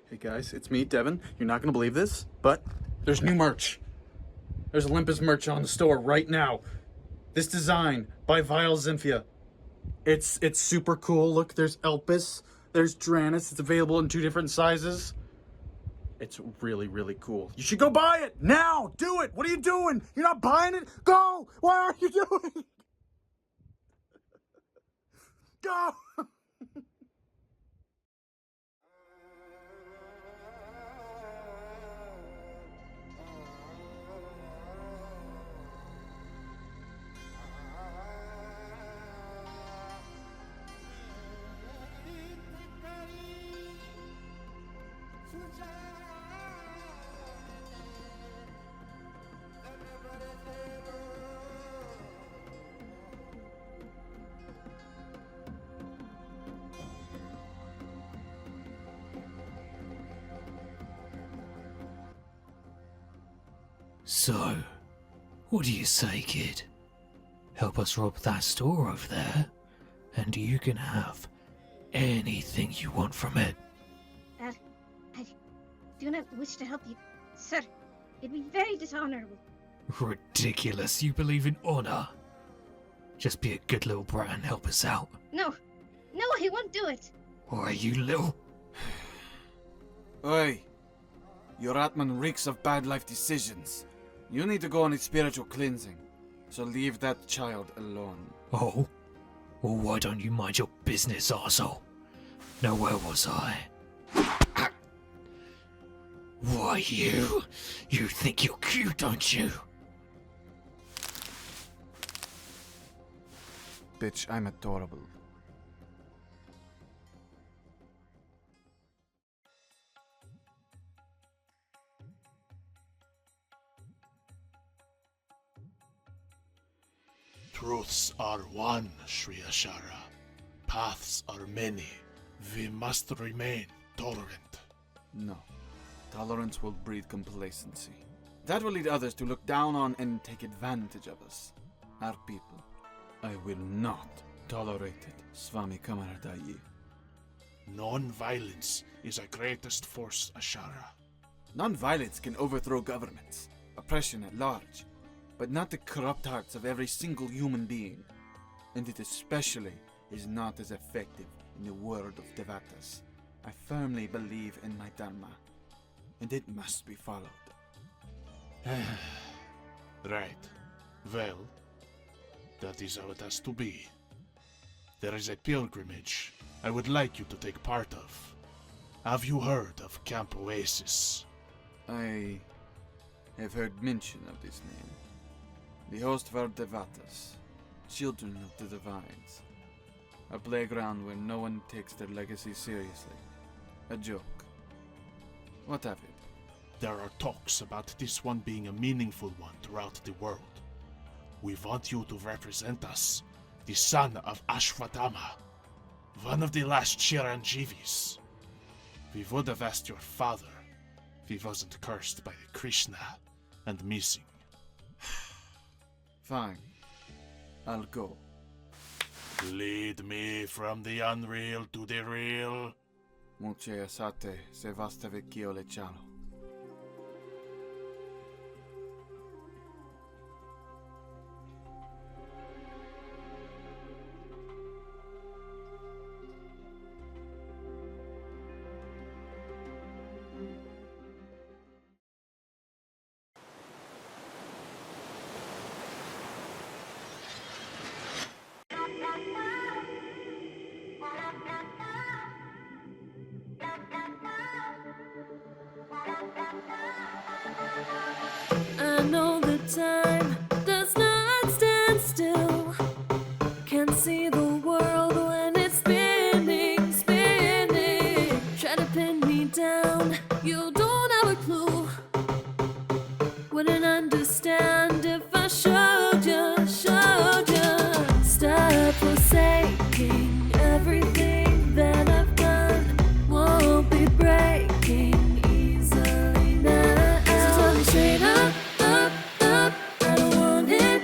Hey guys, it's me, Devin. You're not gonna believe this, but there's new merch. There's Olympus merch on the store right now. This design by Vile Zymphia. It's super cool. Look, there's Elpis, there's Dranus. It's available in 2 different sizes. It's really, really cool. You should go buy it now. Do it. What are you doing? You're not buying it? Go. What are you doing? Go. So, what do you say, kid? Help us rob that store over there, and you can have anything you want from it. I do not wish to help you, sir. It'd be very dishonorable. Ridiculous, you believe in honor. Just be a good little brat and help us out. No, I won't do it. Or you little... Oi! Your Atman reeks of bad life decisions. You need to go on a spiritual cleansing, so leave that child alone. Oh? Well, why don't you mind your business, arsehole? Now, where was I? Why, you? You think you're cute, don't you? Bitch, I'm adorable. Truths are one, Sri Ashara. Paths are many. We must remain tolerant. No. Tolerance will breed complacency. That will lead others to look down on and take advantage of us. Our people. I will not tolerate it. Swami Kamaradayi. Non-violence is our greatest force, Ashara. Non-violence can overthrow governments, oppression at large, but not the corrupt hearts of every single human being. And it especially is not as effective in the world of Devatas. I firmly believe in my Dharma, and it must be followed. Right. Well, that is how it has to be. There is a pilgrimage I would like you to take part of. Have you heard of Camp Oasis? I have heard mention of this name. The host of our Devatas, children of the Divines. A playground where no one takes their legacy seriously. A joke. What of it? There are talks about this one being a meaningful one throughout the world. We want you to represent us, the son of Ashwatthama, one of the last Chiranjeevis. We would have asked your father if he wasn't cursed by Krishna and missing. Fine. I'll go. Lead me from the unreal to the real. Muche asate se vastavekio lechalo. I know the time does not stand still. Can see the world when it's spinning, spinning. Try to pin me down, you don't have a clue. Wouldn't understand if I showed you, showed you. Stop forsaking everything that I've done. Won't be breaking easily now. So tell me straight up, up, up. I don't want it,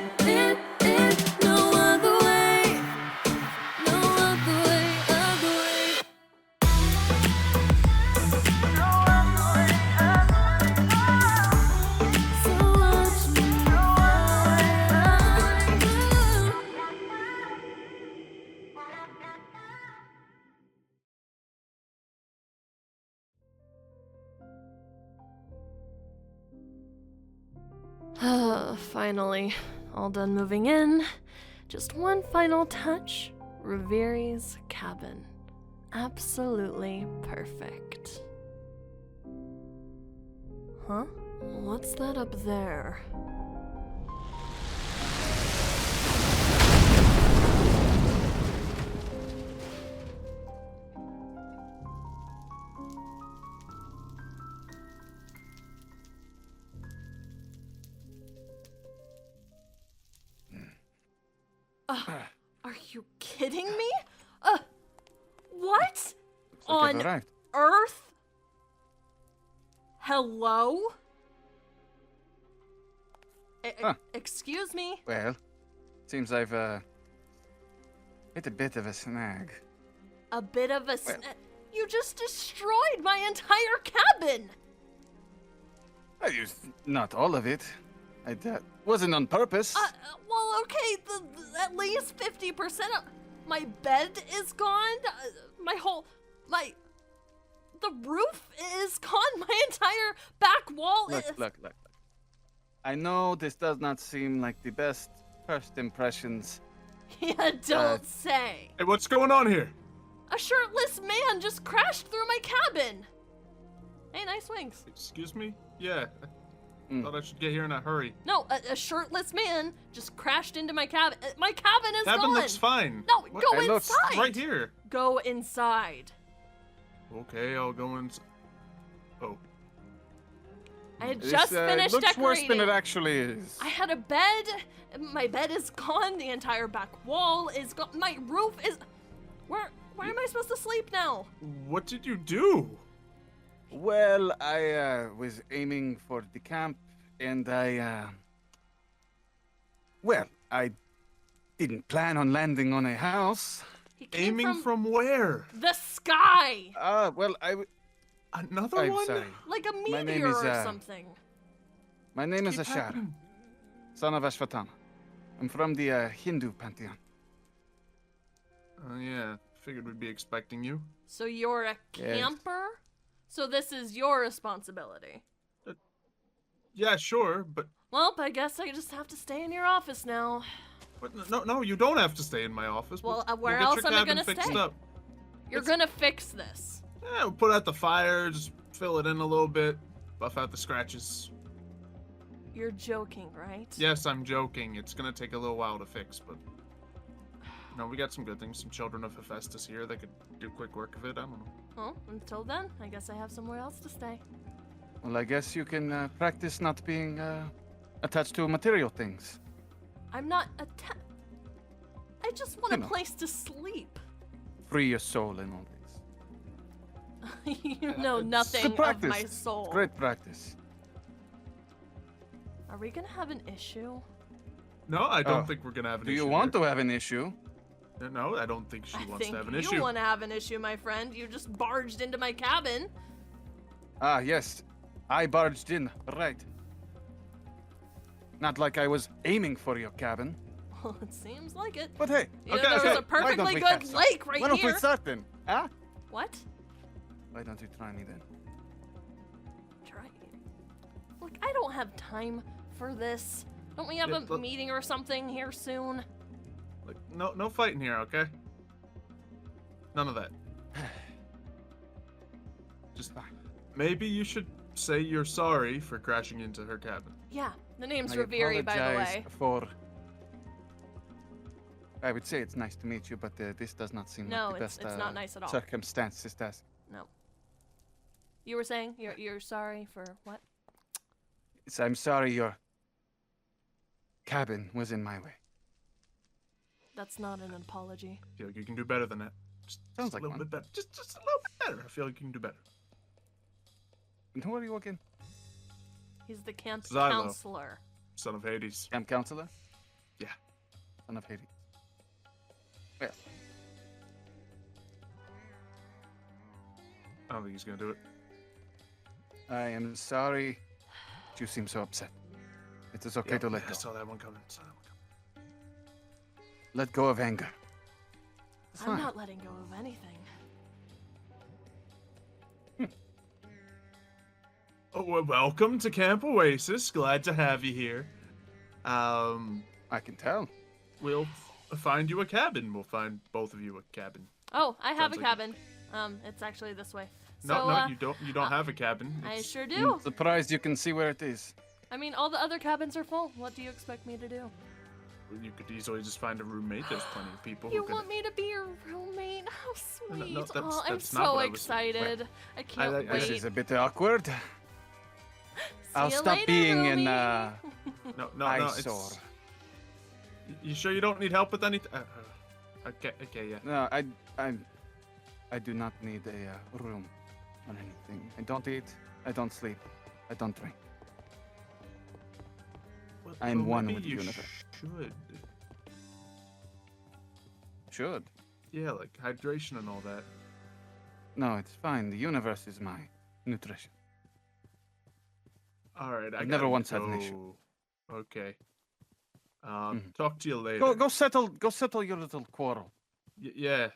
no other way. No other way, other way. Finally, all done moving in. Just one final touch. Reveri's cabin. Absolutely perfect. Huh? What's that up there? Are you kidding me? What? On arrived. Earth? Hello? Excuse me? Well, seems I've hit a bit of a snag. A bit of a You just destroyed my entire cabin! I used not all of it. I wasn't on purpose. Well, okay, at least 50% of my bed is gone. The roof is gone. My entire back wall is. Look. I know this does not seem like the best first impressions. Yeah, don't say. Hey, what's going on here? A shirtless man just crashed through my cabin. Hey, nice wings. Excuse me? Yeah. I thought I should get here in a hurry. No, a shirtless man just crashed into my cabin. My cabin is gone. Cabin looks fine. No, What? go It looks inside. Right here. Go inside. Okay, I'll go inside. Oh. I had This, just finished looks decorating. worse than it actually is. I had a bed. My bed is gone. The entire back wall is gone. My roof is. Where am I supposed to sleep now? What did you do? Well, I was aiming for the camp, and I didn't plan on landing on a house. He came Aiming from where? the sky, Another I'm one? sorry. like a My name meteor is, or something. My name is Keep Ashara, happening. son of Ashvatama. I'm from the Hindu pantheon. Oh, yeah. Figured we'd be expecting you. So you're a Yes. camper? So this is your responsibility. Yeah, sure, but Well, I guess I just have to stay in your office now. no, you don't have to stay in my office. Well, We'll where get else your am I cabin gonna fixed stay? up. You're It's- gonna fix this. Yeah, we'll put out the fire, just fill it in a little bit, buff out the scratches. You're joking, right? Yes, I'm joking. It's gonna take a little while to fix, but no, we got some good things. Some children of Hephaestus here that could do quick work of it. I don't know. Well, until then, I guess I have somewhere else to stay. Well, I guess you can practice not being attached to material things. I'm not I just want You a know. place to sleep. Free your soul and all this. You know nothing Good of practice. my soul. Great practice. Are we gonna have an issue? No, I don't Oh. think we're gonna have an Do issue. you want here. to have an issue? No, I don't think she I wants think to have an you issue. want to have an issue, my friend. You just barged into my cabin. Ah, yes. I barged in, right. Not like I was aiming for your cabin. Well, it seems like it. But hey, You know, Okay, there's okay. a why don't perfectly we good have some? lake right Why don't here. we start then? Huh? What? Why don't you try me then? Try. Look, I don't have time for this. Don't we have Yeah, a look- meeting or something here soon? Like, no fighting here, okay? None of that. Just Fine. maybe you should say you're sorry for crashing into her cabin. Yeah, the name's I Reveri, by the apologize way. for... I would say it's nice to meet you, but this does not seem No, like the it's best not nice at all. circumstances. Does. No. You were saying you're sorry for what? I'm sorry your cabin was in my way. That's not an apology. I feel like you can do better than that. Just Sounds a like little one. bit better. Just a little bit better. I feel like you can do better. And who are you again? He's the camp Xylo. counselor. Son of Hades. Camp counselor? Yeah. Son of Hades. Well, I don't think he's gonna do it. I am sorry that you seem so upset. It is okay to let I go. saw that one coming. Saw that one coming. Let go of anger. It's I'm fine. not letting go of anything. Oh, well, welcome to Camp Oasis. Glad to have you here. I can tell. We'll find you a cabin. We'll find both of you a cabin. Oh, I have Sounds a like cabin. It's actually this way. No, So, you don't. You don't have a cabin. I It's- sure do. Surprised you can see where it is. I mean, all the other cabins are full. What do you expect me to do? You could easily just find a roommate. There's plenty of people You who could. want me to be your roommate? How sweet. no, that's- Oh, I'm that's not so what I was- excited. I can't like- wait. This is a bit awkward. See I'll you stop later, being roomie. No, eyesore. it's. You sure you don't need help with anything? Okay, yeah. No, I do not need a room or anything. I don't eat. I don't sleep. I don't drink. Well, I'm one maybe with the you universe. Should. Should. Yeah, like hydration and all that. No, it's fine. The universe is my nutrition. All right, I've never once had an issue. Go. Okay. Mhm. Talk to you later. Go settle your little quarrel. Yeah.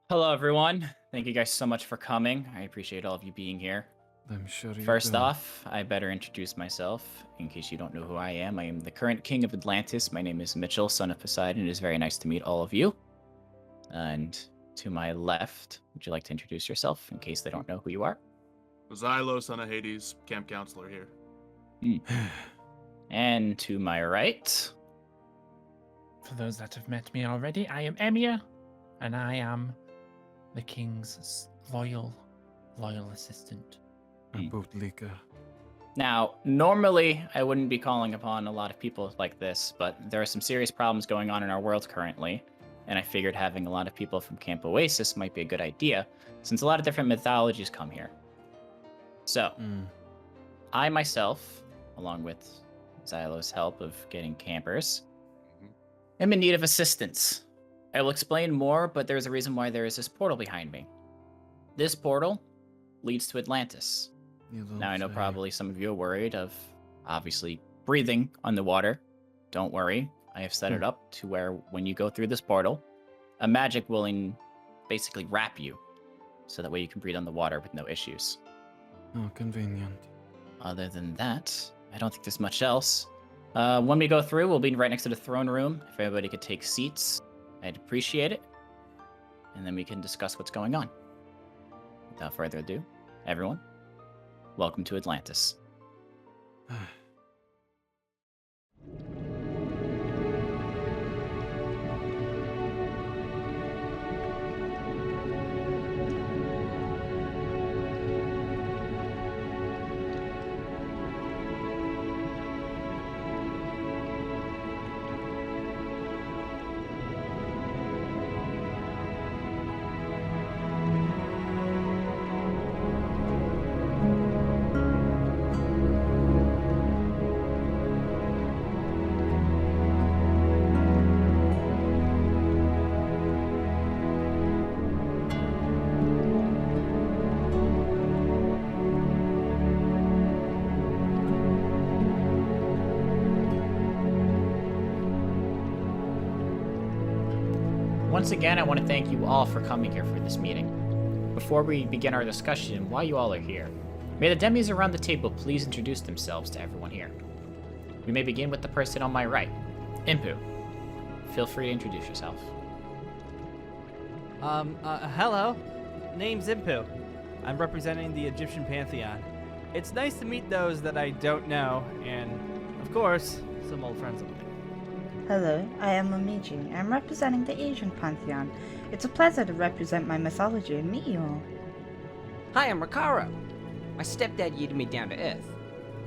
Hello, everyone. Thank you guys so much for coming. I appreciate all of you being here. I'm sure you First do. off, I better introduce myself. In case you don't know who I am the current king of Atlantis. My name is Mitchell, son of Poseidon. It is very nice to meet all of you. And to my left, would you like to introduce yourself in case they don't know who you are? Xylo, son of Hades, camp counselor here. And to my right, For those that have met me already, I am Emir, and I am the king's loyal assistant. A bootlicker. Now, normally I wouldn't be calling upon a lot of people like this, but there are some serious problems going on in our world currently, and I figured having a lot of people from Camp Oasis might be a good idea, since a lot of different mythologies come here. So, I myself, along with Xylo's help of getting campers, am in need of assistance. I will explain more, but there's a reason why there is this portal behind me. This portal leads to Atlantis. Now, I know probably some of you are worried of, obviously, breathing on the water. Don't worry. I have set it up to where when you go through this portal, a magic will basically wrap you, so that way you can breathe on the water with no issues. Oh, convenient. Other than that, I don't think there's much else. When we go through, we'll be right next to the throne room. If everybody could take seats, I'd appreciate it. And then we can discuss what's going on. Without further ado, everyone, welcome to Atlantis. Once again, I want to thank you all for coming here for this meeting. Before we begin our discussion, why you all are here, may the demis around the table please introduce themselves to everyone here. We may begin with the person on my right, Impu. Feel free to introduce yourself. Hello. Name's Impu. I'm representing the Egyptian pantheon. It's nice to meet those that I don't know, and, of course, some old friends of mine. Hello, I am Momiji. I'm representing the Asian pantheon. It's a pleasure to represent my mythology and meet you all. Hi, I'm Ricaro. My stepdad yeeted me down to Earth.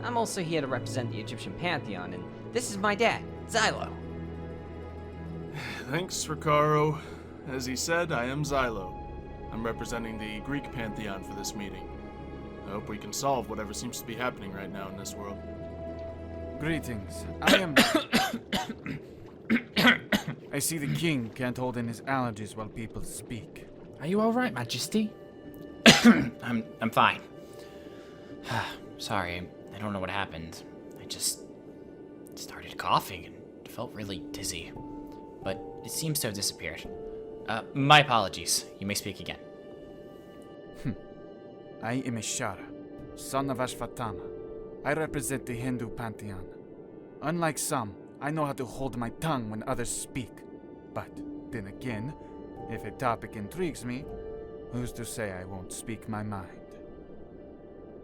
I'm also here to represent the Egyptian pantheon, and this is my dad, Xylo. Thanks, Ricaro. As he said, I am Xylo. I'm representing the Greek pantheon for this meeting. I hope we can solve whatever seems to be happening right now in this world. Greetings. I am. I see the king can't hold in his allergies while people speak. Are you all right, Majesty? I'm fine. Sorry, I don't know what happened. I just started coughing and felt really dizzy. But it seems to have disappeared. My apologies. You may speak again. I am Ishara, son of Ashvatama. I represent the Hindu pantheon. Unlike some, I know how to hold my tongue when others speak. But, then again, if a topic intrigues me, who's to say I won't speak my mind?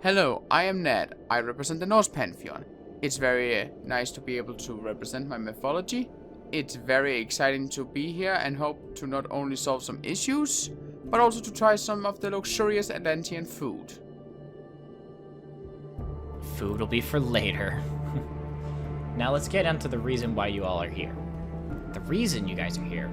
Hello, I am Ned. I represent the Norse pantheon. It's very nice to be able to represent my mythology. It's very exciting to be here and hope to not only solve some issues, but also to try some of the luxurious Atlantean food. Food will be for later. Now let's get onto the reason why you all are here. The reason you guys are here.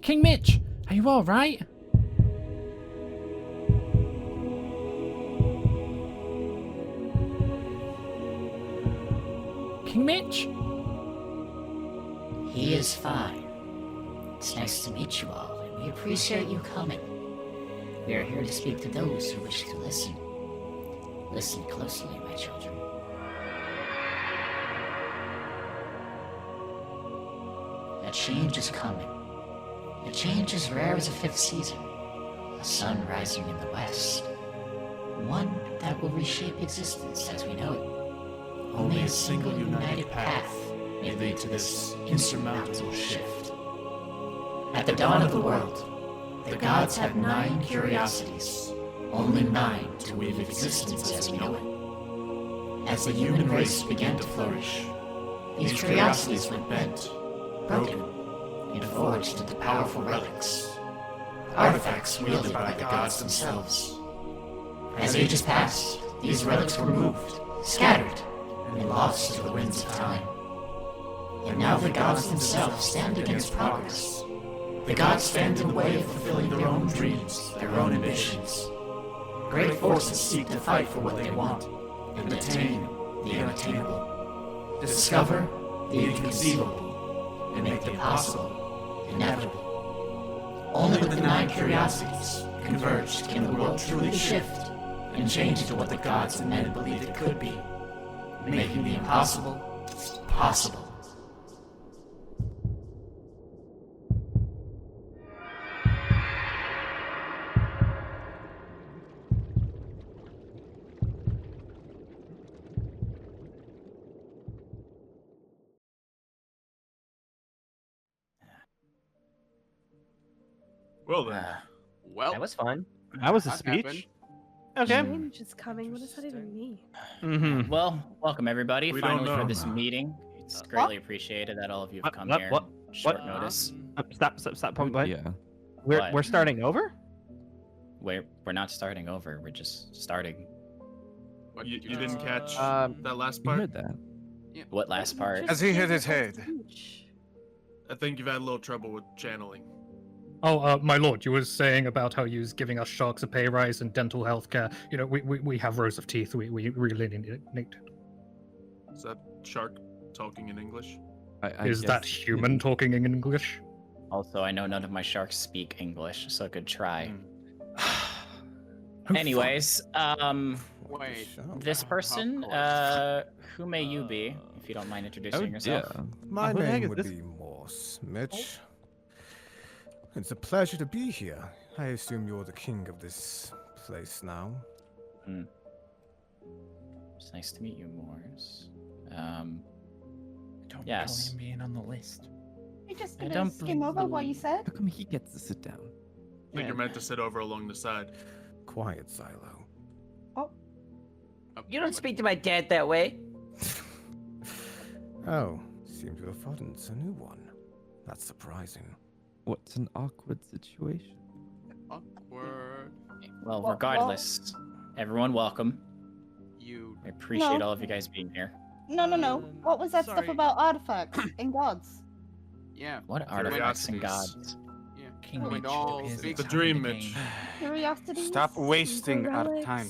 King Mitch, are you all right? King Mitch? He is fine. It's nice to meet you all, and we appreciate you coming. We are here to speak to those who wish to listen. Listen closely, my children. A change is coming. A change as rare as a fifth season. A sun rising in the west. One that will reshape existence as we know it. Only a single united path may lead to this insurmountable shift. At the dawn of the world, the gods had 9 curiosities, only 9 to weave existence as we know it. As the human race began to flourish, these curiosities went bent, broken, and forged into powerful relics, artifacts wielded by the gods themselves. As ages passed, these relics were moved, scattered, and lost to the winds of time. And now the gods themselves stand against progress. The gods stand in the way of fulfilling their own dreams, their own ambitions. Great forces seek to fight for what they want, and attain the unattainable. Discover the inconceivable, and make the possible inevitable. Only with the 9 curiosities converged can the world truly shift and change into what the gods and men believed it could be, making the impossible possible. Well then. Well, That was fun. That was a that speech. happened. Okay. Change is coming. What does that even mean? Mm-hmm. Well, welcome everybody We don't finally for know. this meeting. It's greatly appreciated that all of you have come here What? on short notice. Stop, point blank. Yeah. What? We're starting over? We're not starting over. We're just starting. What, you didn't catch Um, that last You part? heard that. What last part? As he hit his head. I think you've had a little trouble with channeling. Oh, my lord, you were saying about how you was giving us sharks a pay rise and dental health care. You know, we have rows of teeth. We really need it. Is that shark talking in English? Is that human talking in English? Also, I know none of my sharks speak English, so good try. Oh, Anyways, Wait. this person, who may you be, if you don't mind introducing yourself? My who the heck name is would this? be Morse, Mitch. It's a pleasure to be here. I assume you're the king of this place now. It's nice to meet you, Morse. Don't Yes. recall him being on the list. You just I gonna don't skim over what you said? How come he gets to sit down? I think you're meant to sit over along the side. Quiet, Xylo. You don't speak to my dad that way. Oh, seems to have gotten a new one. That's surprising. What's an awkward situation? Awkward. Well, Well- regardless, everyone welcome. You. I appreciate No. all of you guys being here. No. What was that Sorry. stuff about artifacts and gods? Yeah. What artifacts and Curiosities. gods? Yeah. King When Mitch, it all appears big- it's The dream, time to Mitch. gain. Curiosities? Stop wasting our Relics. time.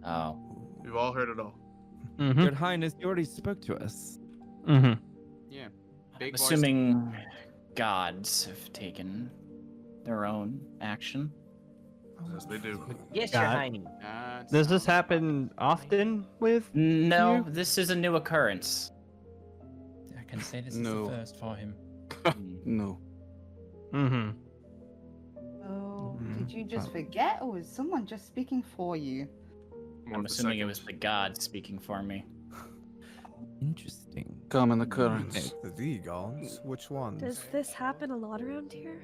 Oh, We've all heard it all. Mm-hmm. Your Highness, you already spoke to us. Mm-hmm. Yeah. I'm Big boys. assuming gods have taken their own action. As they do. Yes, Your God. Highness. Does this happen often with No, you? this is a new occurrence. I can say this No. is the first for him. No. Mm-hmm. Oh, did you just forget, or was someone just speaking for you? I'm assuming it was the gods speaking for me. Interesting. Common occurrence. The gods? Which ones? Does this happen a lot around here?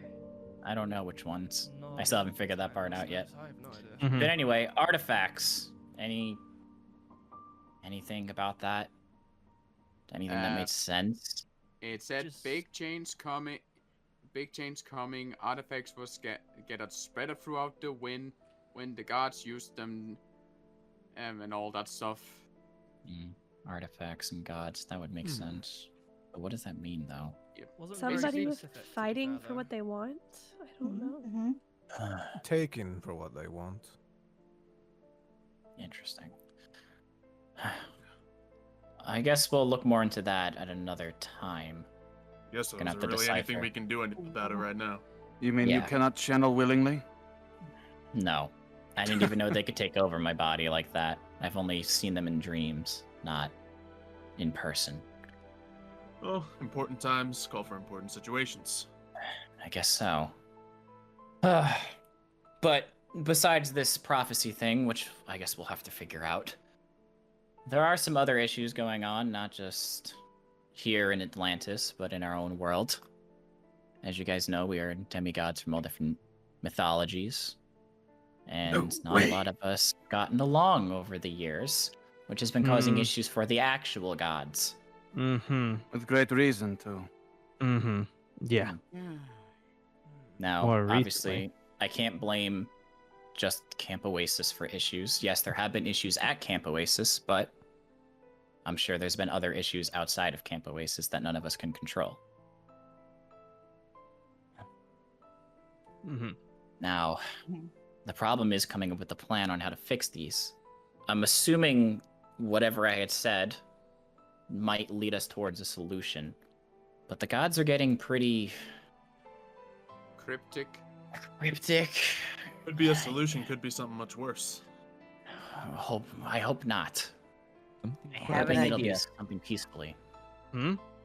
I don't know which ones. I still haven't figured that part out yet. I have no idea. Mhm. But anyway, artifacts. Anything about that? Anything that made sense? It said big change coming. Big change coming. Artifacts was get spread throughout the wind when the gods used them, and all that stuff. Artifacts and gods. That would make sense. But what does that mean, though? Somebody was fighting for what they want? I don't know. Taken for what they want. Interesting. I guess we'll look more into that at another time. Yes, so Gonna is have there to really anything decipher. we can do about it right now? You mean you Yeah. cannot channel willingly? No. I didn't even know they could take over my body like that. I've only seen them in dreams, not in person. Well, important times call for important situations. I guess so. But besides this prophecy thing, which I guess we'll have to figure out, there are some other issues going on, not just here in Atlantis, but in our own world. As you guys know, we are demigods from all different mythologies. And not a lot of us gotten along over the years, which has been causing issues for the actual gods. Mm-hmm. With great reason, too. Mm-hmm. Yeah. Now, More obviously, recently. I can't blame just Camp Oasis for issues. Yes, there have been issues at Camp Oasis, but I'm sure there's been other issues outside of Camp Oasis that none of us can control. Mm-hmm. Now, the problem is coming up with a plan on how to fix these. I'm assuming whatever I had said might lead us towards a solution. But the gods are getting pretty Cryptic. Could be a solution, could be something much worse. I hope not. I have an Hoping it'll be idea. something peacefully.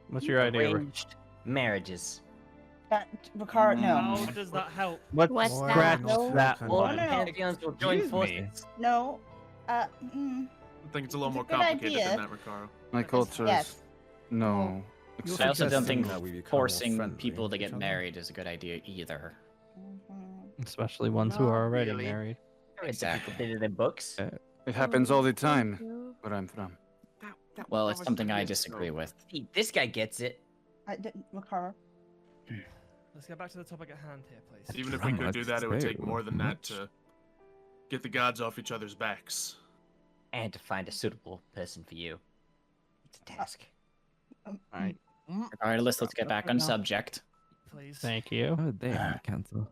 What's your idea? Rick? Arranged marriages. Ricard, no. How does that help? What's Let's that? scratch No. that No, one. no, no. Pantheons will join Excuse me. forces. No. I think it's a little It's a more good complicated idea. than that, Ricaro. My culture Yes. is... No. I also don't think that we become more forcing friendly people to with get each other. married is a good idea either. Especially ones who are already really. married. Exactly. Did it in books? It happens all the time where I'm from. Well, it's something I disagree with. See, this guy gets it. Ricard. Let's get back to the topic at hand here, please. Even if we could do that, it would take more than that to get the gods off each other's backs. And to find a suitable person for you. It's a task. Alright. Regardless, let's get back on subject. Please. Thank you. Oh, they are cancel.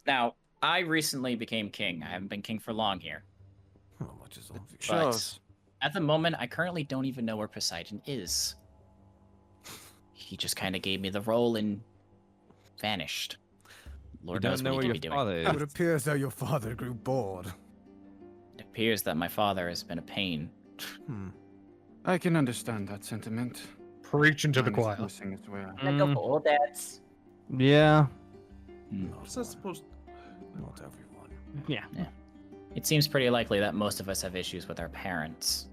Now, I recently became king. I haven't been king for long here. Not much is obvious. But at the moment, I currently don't even know where Poseidon is. He just kind of gave me the role and vanished. Lord knows what he could be doing. It appears that your father grew bored. It appears that my father has been a pain. I can understand that sentiment. Preaching to the Mine is choir. missing as well. Let go for all dads. Yeah. What's that supposed Not everyone. Yeah. It seems pretty likely that most of us have issues with our parents.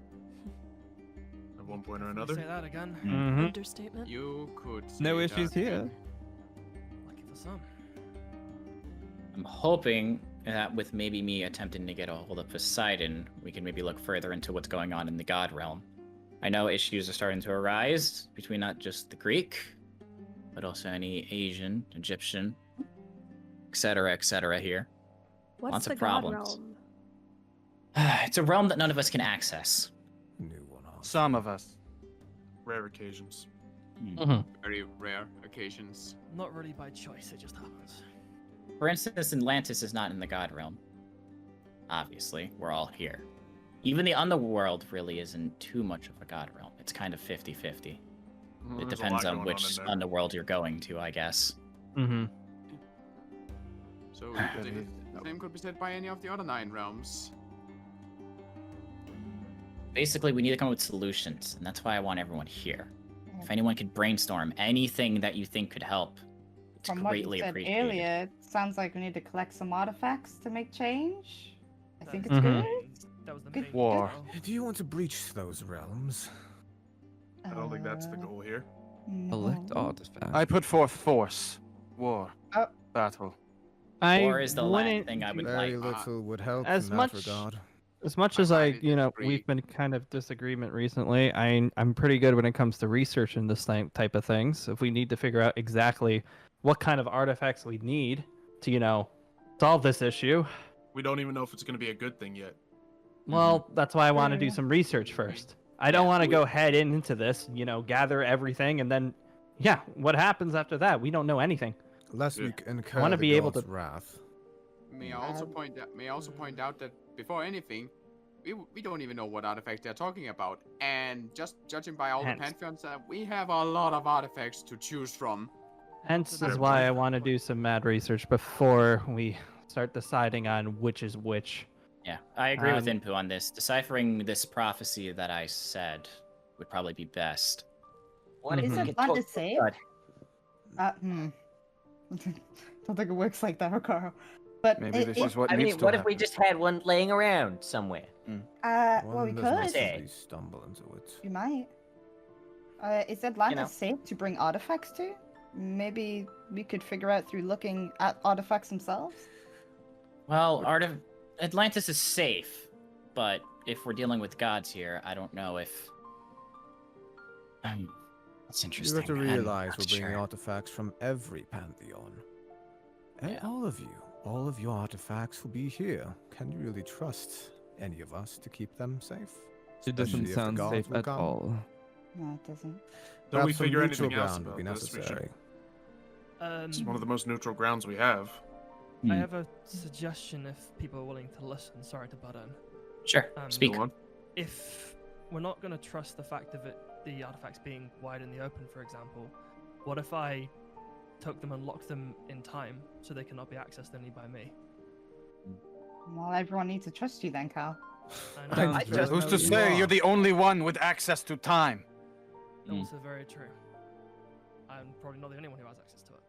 at one point or Say another? that again. Mhm. Understatement. You could No say issues that. here. Lucky for some. I'm hoping that with maybe me attempting to get a hold of Poseidon, we can maybe look further into what's going on in the god realm. I know issues are starting to arise between not just the Greek, but also any Asian, Egyptian, etc. here. What's Lots the of god problems. realm? It's a realm that none of us can access. Some of us. Rare occasions. Very rare occasions. Not really by choice, it just happens. For instance, Atlantis is not in the god realm. Obviously, we're all here. Even the underworld really isn't too much of a god realm. It's kind of 50-50. Well, It there's a depends lot on going on which in there. underworld you're going to, I guess. Mm-hmm. So the same could be said by any of the other 9 realms. Basically, we need to come up with solutions, and that's why I want everyone here. If anyone could brainstorm anything that you think could help, it's From what you greatly said appreciated. earlier, it sounds like we need to collect some artifacts to make change. I think it's Mhm. good. That was the Good- main War. goal. Do you want to breach those realms? I don't think that's the goal here. Collect artifacts. I put forth force, war, battle. Or is the last wouldn't- thing I would Very like. little would help as in much that regard. as much as we've been kind of disagreement recently. I'm pretty good when it comes to researching this type of things. If we need to figure out exactly what kind of artifacts we need to solve this issue, We don't even know if it's going to be a good thing yet. well, that's why I want to do some research first. I don't want to we- go head into this, gather everything, and then, what happens after that? We don't know anything. Lest we incur I want to the be able gods' to. wrath. May I also point out that before anything, we don't even know what artifacts they're talking about. And just judging by all the Hence. pantheons, we have a lot of artifacts to choose from. Hence is why I want to do some mad research before we start deciding on which is which. Yeah, I agree with Um, Inpu on this. Deciphering this prophecy that I said would probably be best. What if Is we it could fun talk to to say? God? Don't think it works like that, Okaro. But Maybe this is what I needs mean, to what happen. if we just had one laying around somewhere? well, we One does could. not Say. simply stumble into it. You might. Is Atlantis safe to bring artifacts to? Maybe we could figure out through looking at artifacts themselves. Well, Atlantis is safe, but if we're dealing with gods here, I don't know if. That's You interesting. have to I'm realize not we're bringing sure. artifacts from every pantheon. And all of your artifacts will be here. Can you really trust any of us to keep them safe? It doesn't Especially if the sound gods safe will at come? all. No, it doesn't. Don't we Perhaps some figure neutral anything else ground would be about this? We should. necessary. It's one of the most neutral grounds we have. I have a suggestion if people are willing to listen. Sorry to butt in. Sure, speak. Go on. If we're not going to trust the fact of the artifacts being wide in the open, for example, what if I took them and locked them in time so they cannot be accessed only by me? Well, everyone needs to trust you then, Cal. I know. Who's to say you're the only one with access to time? Also very true. I'm probably not the only one who has access to it.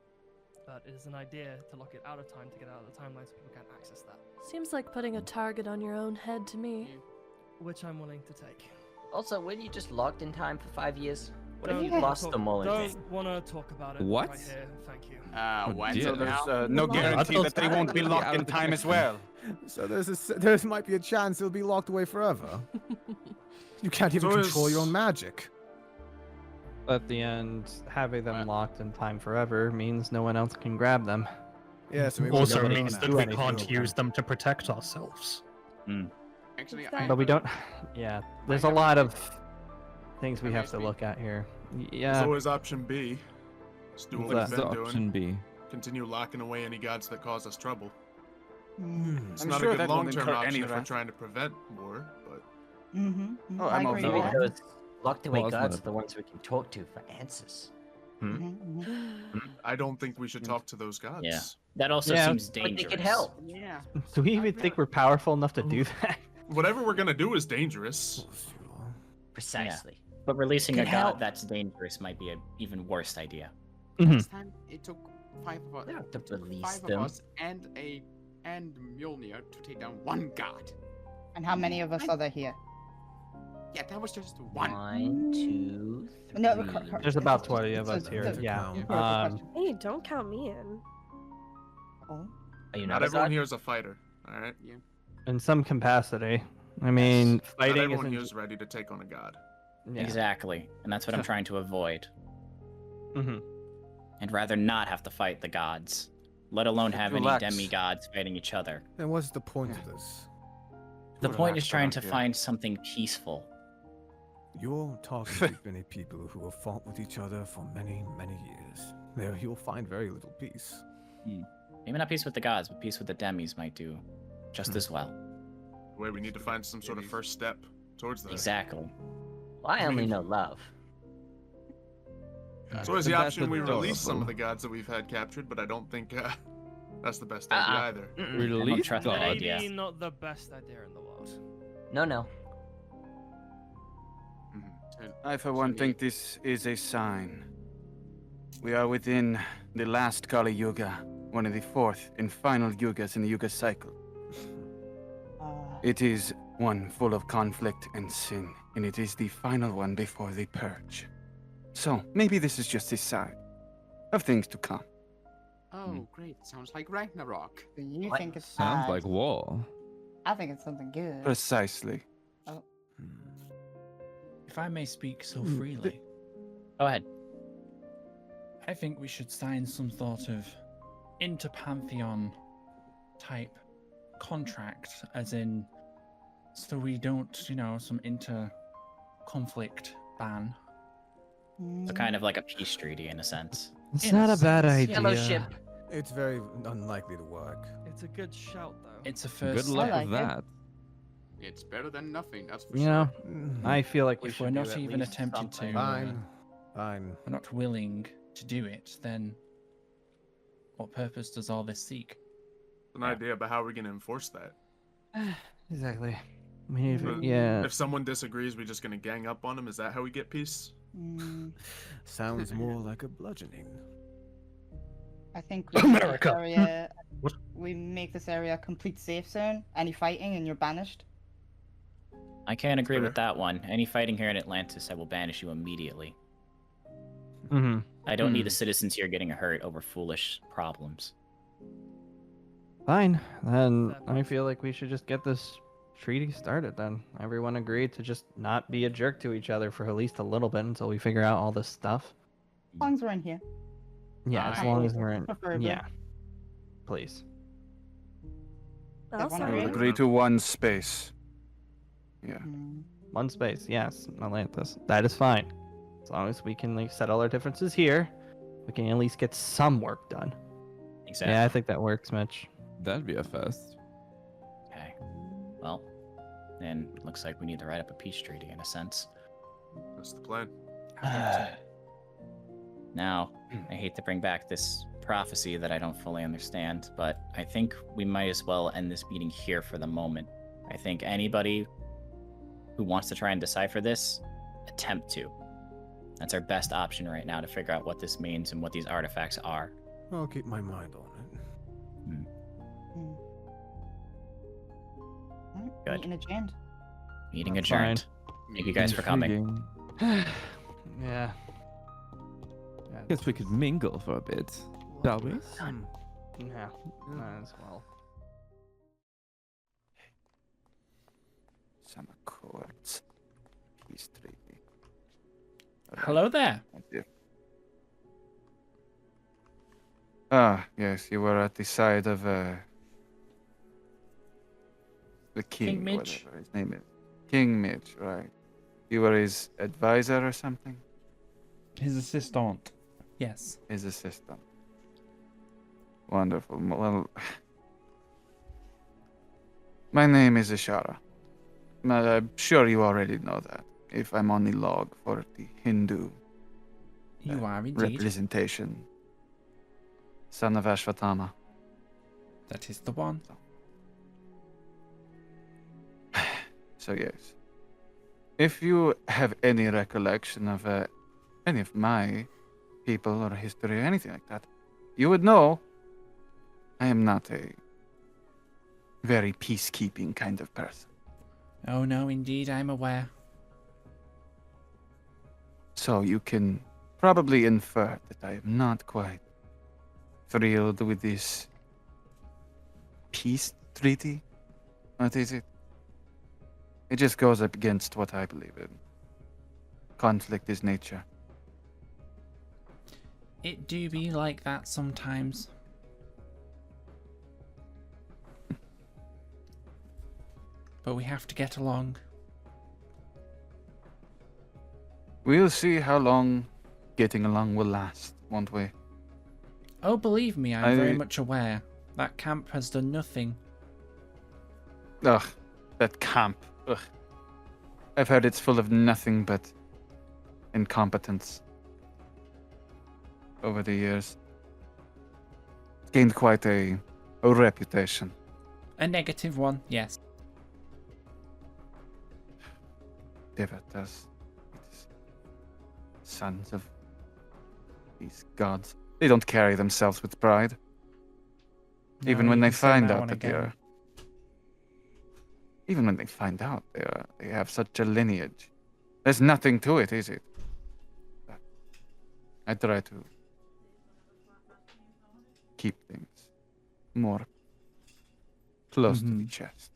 But it is an idea to lock it out of time to get out of the timeline so people can't access that. Seems like putting a target on your own head to me. Which I'm willing to take. Also, weren't you just locked in time for 5 years? What if Don't you wanna lost talk- them all in time? Don't want to talk about it What? right here. Thank you. What? dear. So there's no guarantee that they won't be locked in time as well. So there might be a chance it'll be locked away forever. You can't even So control your is- own magic. At the end, having them locked in time forever means no one else can grab them. Yes, we Also won't means know that now. we can't use them to protect ourselves. Actually, But we don't. Yeah, there's a lot of things we have to look at here. There's Yeah. always option B. Just do what What's we've that? been Option doing. B. Continue locking away any gods that cause us trouble. It's I'm not sure a good that won't long-term incur option any if we're wrath. trying to prevent war, but Mm-hmm. Oh, I'm I all agree for with that. that. Those locked away Well, gods it's are the ones we can talk to for answers. I don't think we should talk to those gods. Yeah. That also Yeah. seems But they dangerous. could help. Yeah. Do we even think we're powerful enough to do that? Whatever we're gonna do is dangerous. Precisely. But releasing a Could god help. that's dangerous might be an even worse idea. Last time it took 5 of us, We don't have to it took release 5 them. of us and Mjolnir to take down one god. And how many of us are there here? Yeah, that was just one. 1, 2, 3. No, There's about 20 of us it's a- here. it's a Yeah. count. Hey, don't count me in. Oh. Are you Not not a everyone god? here is a fighter. All right. Yeah. In some capacity. I mean, Not fighting everyone isn't. here is ready to take on a god. Yeah. Exactly. And that's what I'm trying to avoid. Mhm. I'd rather not have to fight the gods, let alone have any Relax. demigods fighting each other. Then what's the point of this? The point Relax is trying to around here. find something peaceful. You're talking to many people who have fought with each other for many, many years. There you'll find very little peace. Maybe not peace with the gods, but peace with the demis might do just as well. Wait, we need to find some sort of first step towards that. Exactly. Well, I only know love. It's always the That's option we adorable. release some of the gods that we've had captured, but I don't think That's the best idea either. I don't trust that Maybe idea. not the best idea in the world. No. I, for one, think this is a sign. We are within the last Kali Yuga, one of the fourth and final Yugas in the Yuga cycle. It is one full of conflict and sin, and it is the final one before the purge. So, maybe this is just a sign of things to come. Oh, great. Sounds like Ragnarok. Do you think it's Sounds bad? like war. I think it's something good. Precisely. Oh. If I may speak so freely. Go ahead. I think we should sign some sort of interpantheon type contract, as in, so we don't, some inter-conflict ban. So kind of like a peace treaty in a sense. It's not a bad idea. Fellowship. It's very unlikely to work. It's a good shout, though. It's a first Good luck step. with that. It's better than nothing, that's for You sure. know, I feel like we If should we're do not at even least attempting to, something. Fine. we're not willing to do it, then what purpose does all this seek? An idea, but how are we going to enforce that? Exactly. I mean, But yeah. If someone disagrees, we're just going to gang up on them. Is that how we get peace? Sounds more like a bludgeoning. I think we make this America. area, What? we make this area a complete safe zone. Any fighting and you're banished. I can't agree with that one. Any fighting here in Atlantis, I will banish you immediately. Mm-hmm. I don't need the citizens here getting hurt over foolish problems. Fine. Then I feel like we should just get this treaty started then. Everyone agreed to just not be a jerk to each other for at least a little bit until we figure out all this stuff. As long as we're in here. Yeah, as long as we're in. Preferably. Yeah. Please. Everyone I will agree? agree to one space. Yeah. One space, yes, Atlantis. That is fine. As long as we can settle our differences here, we can at least get some work done. Exactly. Yeah, I think that works, Mitch. That'd be a first. Okay. Well, then looks like we need to write up a peace treaty in a sense. That's the plan. Now, I hate to bring back this prophecy that I don't fully understand, but I think we might as well end this meeting here for the moment. I think anybody who wants to try and decipher this, attempt to. That's our best option right now to figure out what this means and what these artifacts are. I'll keep my mind on it. Good. Meeting adjourned. Meeting That's adjourned. Thank you guys for coming. Yeah. Guess we could mingle for a bit, shall we? Yeah, might as well. Some accords. Peace treaty. Hello there. Ah, yes, you were at the side of the king, King Midge? whatever his name is. King Midge, right. You were his advisor or something? His assistant. Yes. His assistant. Wonderful. Well, my name is Ishara. I'm sure you already know that, if I'm on the log for the Hindu You are indeed. representation. Son of Ashvatthama. That is the one. So yes. If you have any recollection of any of my people or history or anything like that, you would know I am not a very peacekeeping kind of person. Oh no, indeed, I'm aware. So you can probably infer that I am not quite thrilled with this peace treaty. What is it? It just goes up against what I believe in. Conflict is nature. It do be like that sometimes. But we have to get along. We'll see how long getting along will last, won't we? Oh, believe me, I'm very much aware. That camp has done nothing. Ugh, that camp. Ugh. I've heard it's full of nothing but incompetence over the years. It's gained quite a A reputation. A negative one, yes. Devatas. Sons of these gods. They don't carry themselves with pride. Even No, when you they can say find that out one that they again. are. Even when they find out they have such a lineage. There's nothing to it, is it? I try to keep things more close to the chest.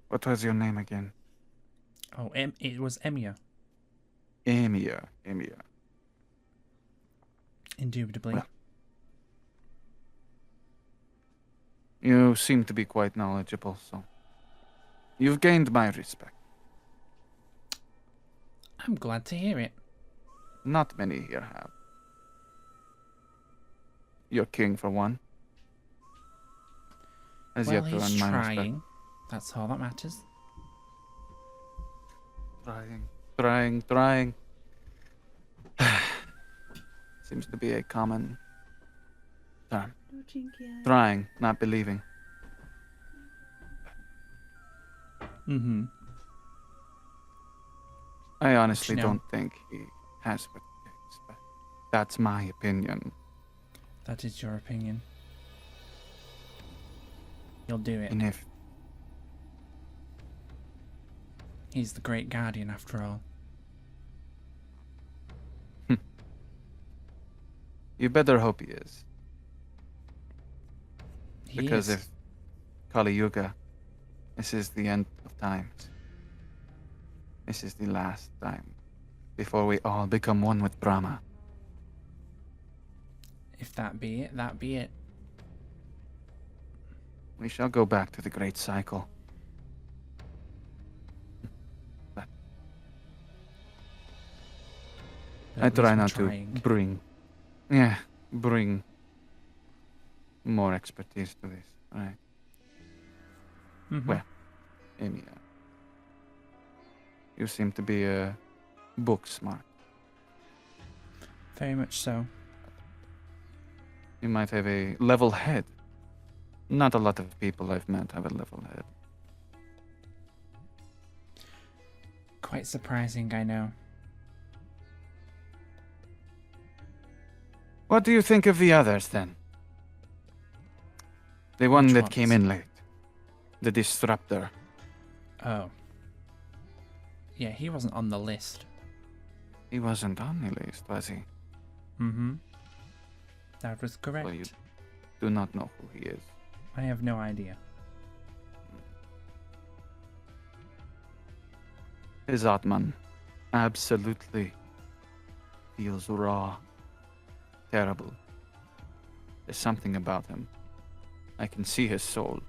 What was your name again? Oh, it was Emia. Emia. Indubitably. Well, you seem to be quite knowledgeable, so you've gained my respect. I'm glad to hear it. Not many here have. Your king, for one, has Well, yet to he's earn my respect. trying. That's all that matters. Trying. Seems to be a common term. Trying, not believing. Mm-hmm. I honestly You know- don't think he has what it takes, but that's my opinion. That is your opinion. You'll do it. And if He's the great guardian, after all. you better hope he is. He Because is. if Kali Yuga, this is the end of times. This is the last time before we all become one with Brahma. If that be it, that be it. We shall go back to the great cycle. But I at try least we're not trying. to bring more expertise to this, right? Mhm. Well, Amy, you seem to be book smart. Very much so. You might have a level head. Not a lot of people I've met have a level head. Quite surprising, I know. What do you think of the others, then? The one Which that came ones? in late. The disruptor. Oh. Yeah, he wasn't on the list. He wasn't on the list, was he? Mm-hmm. That was correct. So you do not know who he is. I have no idea. His Atman absolutely feels raw, terrible. There's something about him. I can see his soul.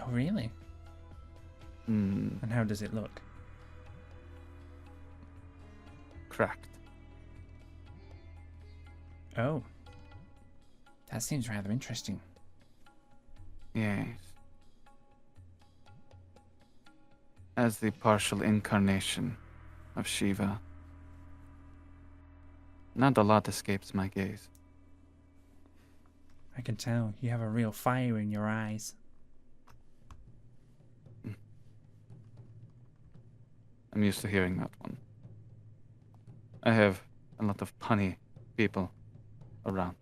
Oh, really? Hmm, And how does it look? cracked. Oh. That seems rather interesting. Yes. As the partial incarnation of Shiva. Not a lot escapes my gaze. I can tell you have a real fire in your eyes. I'm used to hearing that one. I have a lot of punny people around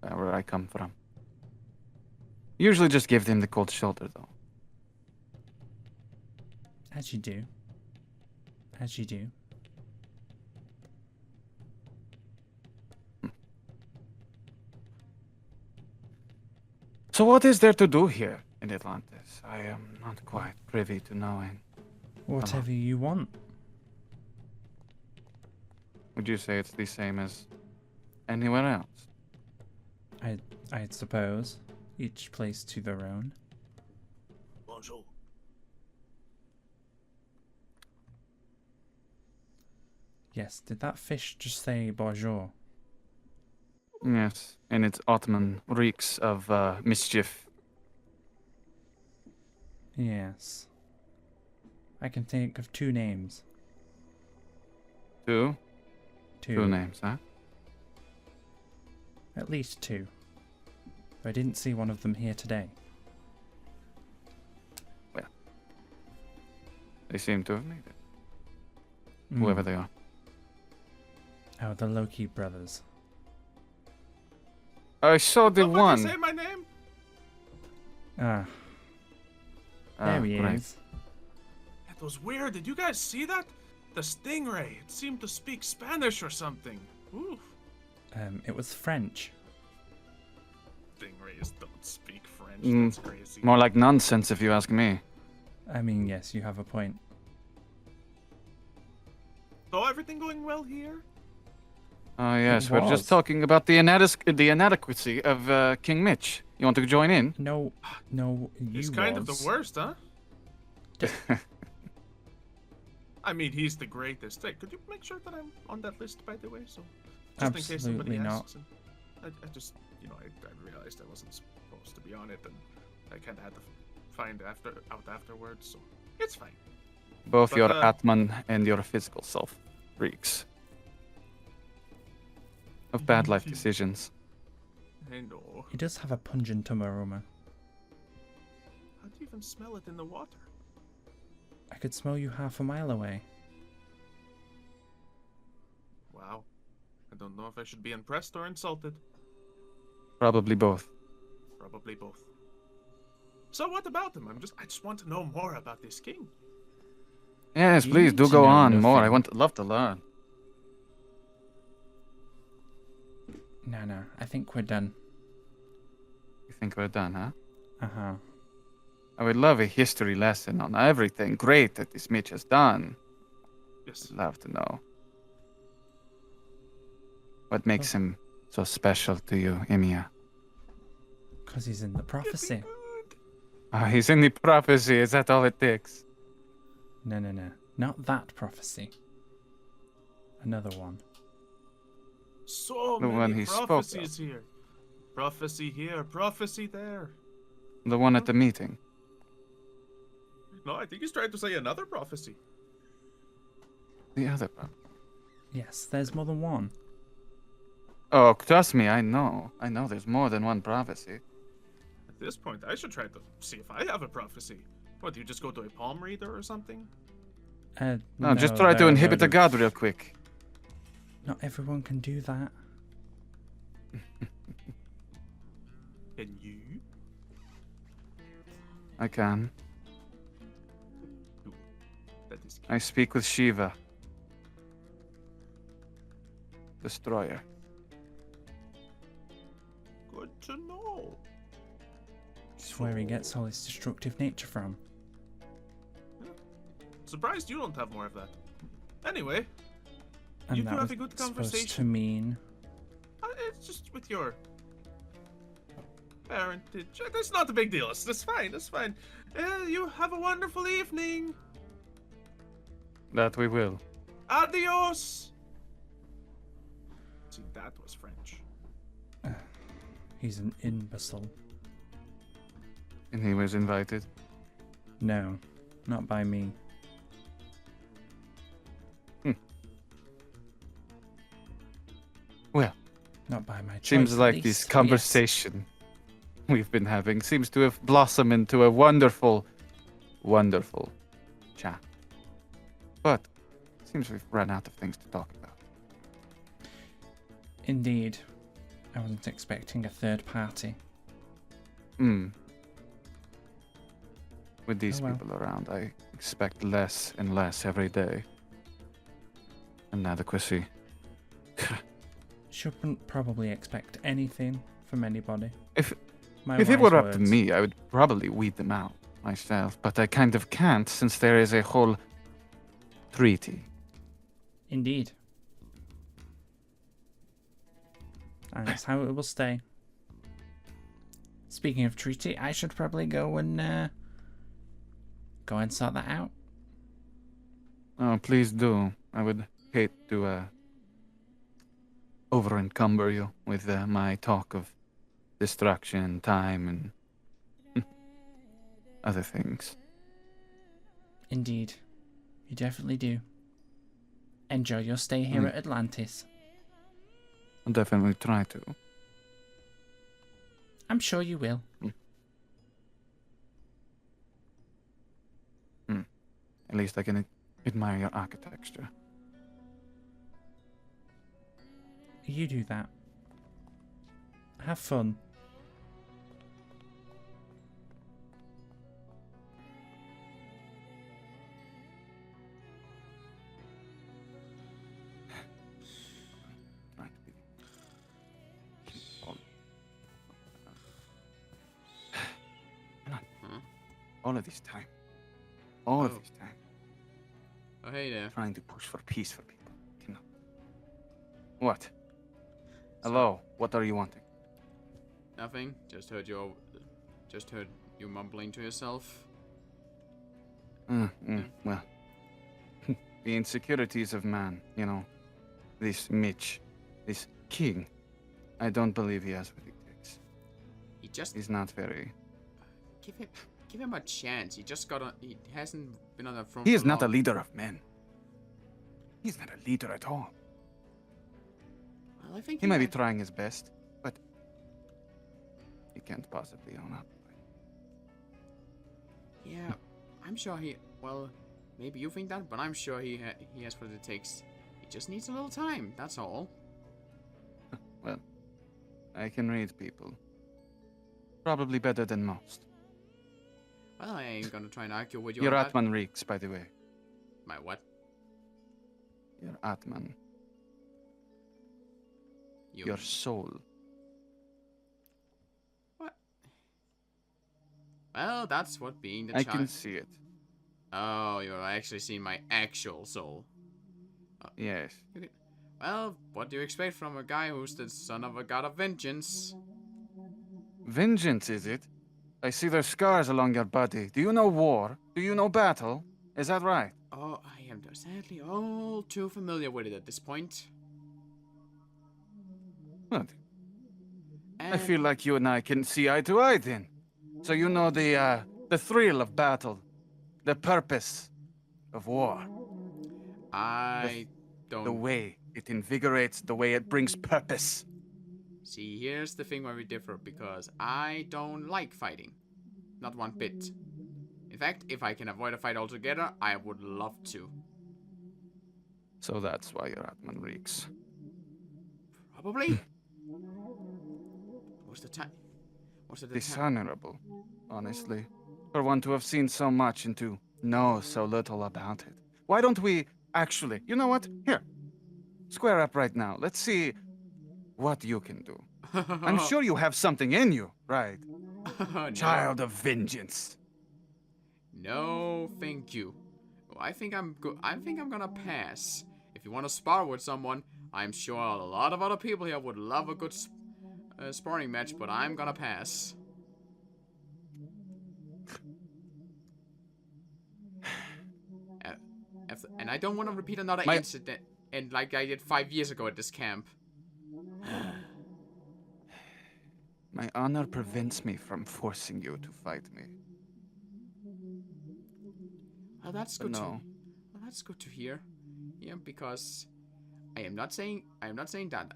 where I come from. Usually just give them the cold shoulder, though. As you do. As you do. So what is there to do here in Atlantis? I am not quite privy to knowing. Whatever you want. Would you say it's the same as anywhere else? I suppose. Each place to their own. Bonjour. Yes, did that fish just say bonjour? Yes, and its Ottoman reeks of mischief. Yes. I can think of two names. Two? Two names, huh? At least two. Though I didn't see one of them here today. Well, they seem to have made it. Whoever they are. Oh, the Loki Brothers. I saw the one. Say my name? Ah. There he great. is. It was weird. Did you guys see that? The stingray. It seemed to speak Spanish or something. Ooh. It was French. Stingrays don't speak French. That's crazy. More like nonsense, if you ask me. I mean, yes, you have a point. So everything going well here? Oh yes, we're just talking about the inadequacy of King Mitch. You want to join in? No, He's kind of the worst, huh? I mean, he's the greatest. Hey, could you make sure that I'm on that list, by the way? So, just in case somebody asks. I just, I realized I wasn't supposed to be on it, and I kind of had to find out afterwards. So, it's fine. Both your Atman and your physical self, freaks. Of bad life decisions. I know. He does have a pungent aroma. How do you even smell it in the water? I could smell you half a mile away. Wow. I don't know if I should be impressed or insulted. Probably both. Probably both. So what about him? I just want to know more about this king. Yes, please do go on more. I love to learn. No, I think we're done. You think we're done, huh? Uh-huh. I would love a history lesson on everything great that this Mitch has done. Yes. I'd love to know. What makes him so special to you, Emiya? Because he's in the prophecy. He's in the prophecy. Is that all it takes? No. Not that prophecy. Another one. So The one many he spoke prophecies of. here. Prophecy here, prophecy there. The one at the meeting. No, I think he's trying to say another prophecy. The other one. Yes, there's more than one. Oh, trust me, I know. I know there's more than one prophecy. At this point, I should try to see if I have a prophecy. What, do you just go to a palm reader or something? No, just try to inhibit a god real quick. Not everyone can do that. Can you? I can. That is I speak with Shiva. Destroyer. good to know. It's where he gets all his destructive nature from. Surprised you don't have more of that. Anyway, And you two that have was a good supposed conversation. to mean... It's just with your parentage. That's not a big deal. That's fine. That's fine. You have a wonderful evening. That we will. Adios. See, that was French. He's an imbecile. And he was invited? No, not by me. Well, not by my choice. Seems like at this least. conversation we've been having seems to have blossomed into a wonderful, wonderful chat. But it seems we've run out of things to talk about. Indeed. I wasn't expecting a third party. With these Oh, well. people around, I expect less and less every day. Inadequacy. Shouldn't probably expect anything from anybody. If My it wise were up to words. me, I would probably weed them out myself, but I kind of can't since there is a whole treaty. Indeed. And that's how it will stay. Speaking of treaty, I should probably go and sort that out. Oh, please do. I would hate to over-encumber you with my talk of destruction, time, and other things. Indeed. You definitely do. Enjoy your stay here at Atlantis. I'll definitely try to. I'm sure you will. At least I can admire your architecture. You do that. Have fun. All of this time. All of this time. Oh, hey there. Trying to push for peace for people. Cannot. What? Hello. What are you wanting? Nothing. Just heard you mumbling to yourself. Well. The insecurities of man, you know. This Mitch. This king. I don't believe he has what it takes. He's not very... Give him a chance. He hasn't been on the front. He is not a leader of men. He's not a leader at all. Well, I think he might be trying his best, but he can't possibly own up. Yeah, I'm sure he. Well, maybe you think that, but I'm sure he has what it takes. He just needs a little time. That's all. Well, I can read people. Probably better than most. Well, I ain't gonna try and argue with you. Your on Atman reeks, by the way. My what? Your Atman. You. Your soul. What? Well, that's what being the I child. can see it. Oh, you're actually seeing my actual soul. Yes. Well, what do you expect from a guy who's the son of a god of vengeance? Vengeance, is it? I see there's scars along your body. Do you know war? Do you know battle? Is that right? Oh, I am sadly all too familiar with it at this point. What? I feel like you and I can see eye to eye then. So you know the thrill of battle, the purpose of war. I don't... The way it invigorates, the way it brings purpose. See, here's the thing where we differ, because I don't like fighting. Not one bit. In fact, if I can avoid a fight altogether, I would love to. So that's why your Atman reeks. Probably. What's the time? Dishonorable, honestly. For one to have seen so much and to know so little about it. Why don't we actually... You know what? Here. Square up right now. Let's see what you can do. I'm sure you have something in you, right? No. Child of vengeance. No, thank you. I think I'm gonna pass. If you want to spar with someone, I'm sure a lot of other people here would love a good sparring match, but I'm gonna pass. And I don't want to repeat another incident, and like I did 5 years ago at this camp. My honor prevents me from forcing you to fight me. Well, that's good. Well, that's good to hear. Yeah, because I am not saying that.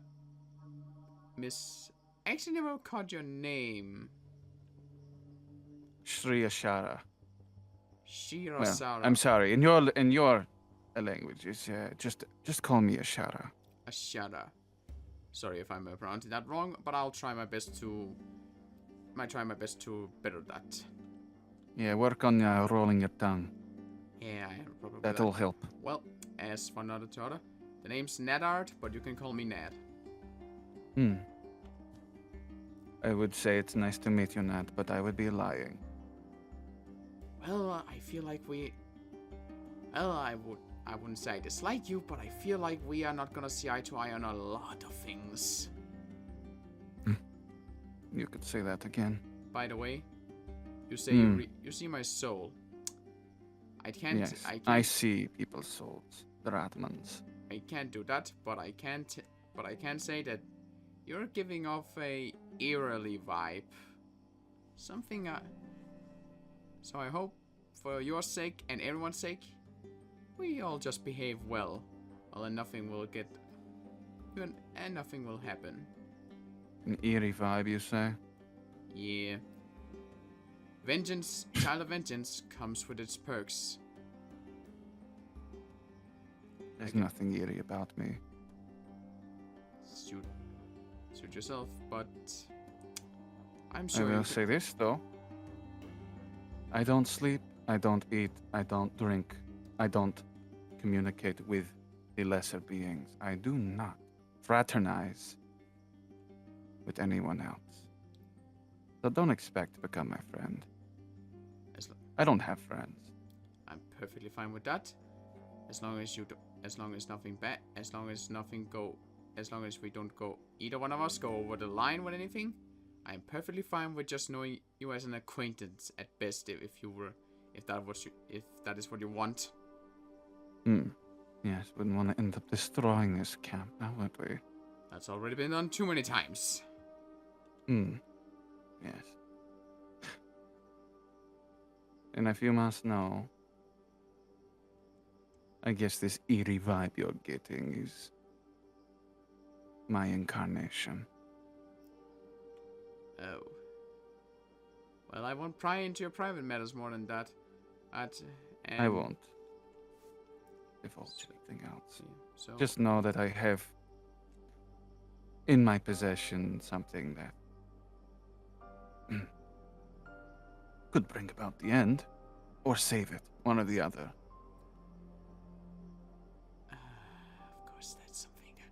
Miss, I actually never caught your name. Shri Ashara. Shira Well, Sara. I'm sorry. In your language, is just call me Ashara. Ashara. Sorry if I'm pronouncing that wrong, but I'll try my best to. Might try my best to better that. Yeah, work on rolling your tongue. Yeah, probably. That'll help. Well, as for another to other, the name's Nedard, but you can call me Ned. I would say it's nice to meet you, Ned, but I would be lying. Well, I feel like we. Well, I wouldn't say I dislike you, but I feel like we are not gonna see eye to eye on a lot of things. You could say that again. By the way, you say you see my soul. I can't. Yes, I see people's souls. They're Atmans. I can't do that, but I can't. But I can say that you're giving off a eerily vibe. Something. So I hope, for your sake and everyone's sake, we all just behave well. Well, and nothing will get and nothing will happen. An eerie vibe, you say? Yeah. Vengeance, Child of Vengeance, comes with its perks. There's nothing eerie about me. Suit yourself, but I'm I sure will say this, though. I don't sleep, I don't eat, I don't drink, I don't communicate with the lesser beings. I do not fraternize with anyone else. So don't expect to become my friend. I don't have friends. I'm perfectly fine with that. As long as nothing bad, as long as we don't go, either one of us go over the line with anything, I'm perfectly fine with just knowing you as an acquaintance at best, if that is what you want. Yes, wouldn't want to end up destroying this camp, now would we? That's already been done too many times. Yes. And if you must know, I guess this eerie vibe you're getting is my incarnation. Oh. Well, I won't pry into your private matters more than that. I won't divulge anything else. So just know that I have in my possession something that could bring about the end, or save it, one or the other. Of course, that's something that...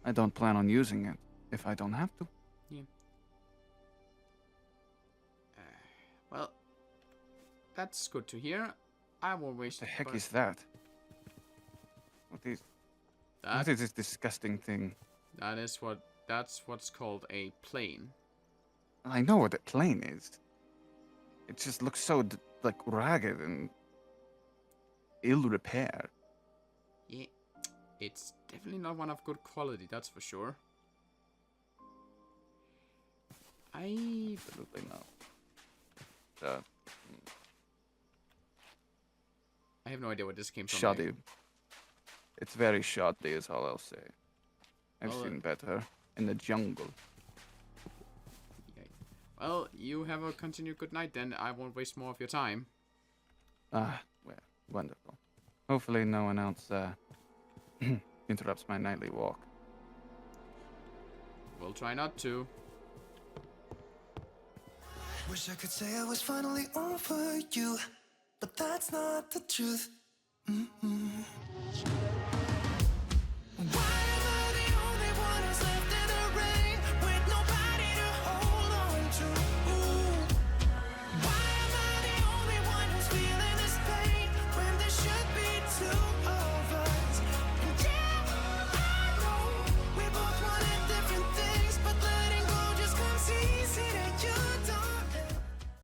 I don't plan on using it if I don't have to. Yeah. Well, that's good to hear. I won't waste... The heck is that? What is this disgusting thing? That's what's called a plane. I know what a plane is. It just looks so ragged and ill repaired. Yeah, it's definitely not one of good quality, that's for sure. Absolutely not. I have no idea where this came from. Shoddy. It's very shoddy, is all I'll say. I've Well, seen better in the jungle. Well, you have a continued good night then. I won't waste more of your time. Well, wonderful. Hopefully no one else interrupts my nightly walk. We'll try not to. Wish I could say I was finally over you, but that's not the truth.